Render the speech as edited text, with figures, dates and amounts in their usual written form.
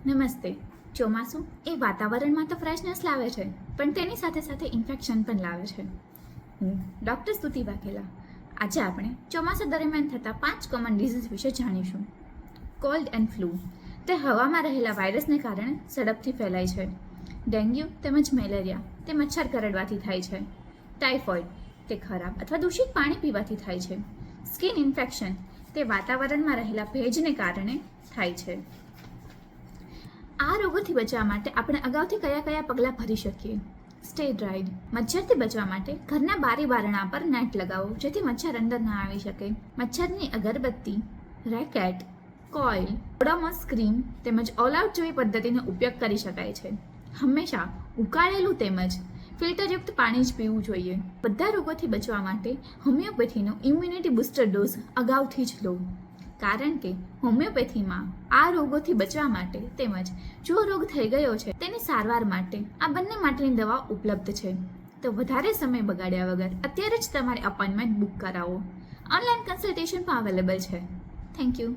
નમસ્તે. ચોમાસું એ વાતાવરણમાં તો ફ્રેશનેસ લાવે છે, પણ તેની સાથે સાથે ઇન્ફેક્શન પણ લાવે છે. હું ડૉક્ટર સ્તુતિ વાઘેલા. આજે આપણે ચોમાસા દરમિયાન થતા 5 કોમન ડિઝીઝ વિશે જાણીશું. કોલ્ડ એન્ડ ફ્લૂ તે હવામાં રહેલા વાયરસને કારણે ઝડપથી ફેલાય છે. ડેન્ગ્યુ તેમજ મેલેરિયા તે મચ્છર કરડવાથી થાય છે. ટાઇફોઇડ તે ખરાબ અથવા દૂષિત પાણી પીવાથી થાય છે. સ્કિન ઇન્ફેક્શન તે વાતાવરણમાં રહેલા ભેજને કારણે થાય છે. આ રોગોથી બચવા માટે આપણે અગાઉથી કયા કયા પગલાં ભરી શકીએ? Stay dried. મચ્છરથી બચવા માટે ઘરના બારી બારણા પર નેટ લગાવો જેથી મચ્છર અંદર ના આવી શકે. મચ્છરની અગરબત્તી, રેકેટ, કોઇલ, ઓડોમોસ ક્રીમ તેમજ ઓલ આઉટ જેવી પદ્ધતિનો ઉપયોગ કરી શકાય છે. હંમેશા ઉકાળેલું તેમજ ફિલ્ટરયુક્ત પાણી જ પીવું જોઈએ. બધા રોગોથી બચવા માટે હોમિયોપેથીનો ઇમ્યુનિટી બૂસ્ટર ડોઝ અગાઉથી જ લો, કારણ કે હોમિયોપેથીમાં આ રોગોથી બચવા માટે તેમજ જો રોગ થઈ ગયો છે તેની સારવાર માટે આ બંને માટેની દવા ઉપલબ્ધ છે. તો વધારે સમય બગાડ્યા વગર અત્યારે જ તમારી અપોઇન્ટમેન્ટ બુક કરાવો. ઓનલાઈન કન્સલ્ટેશન પણ અવેલેબલ છે. Thank you.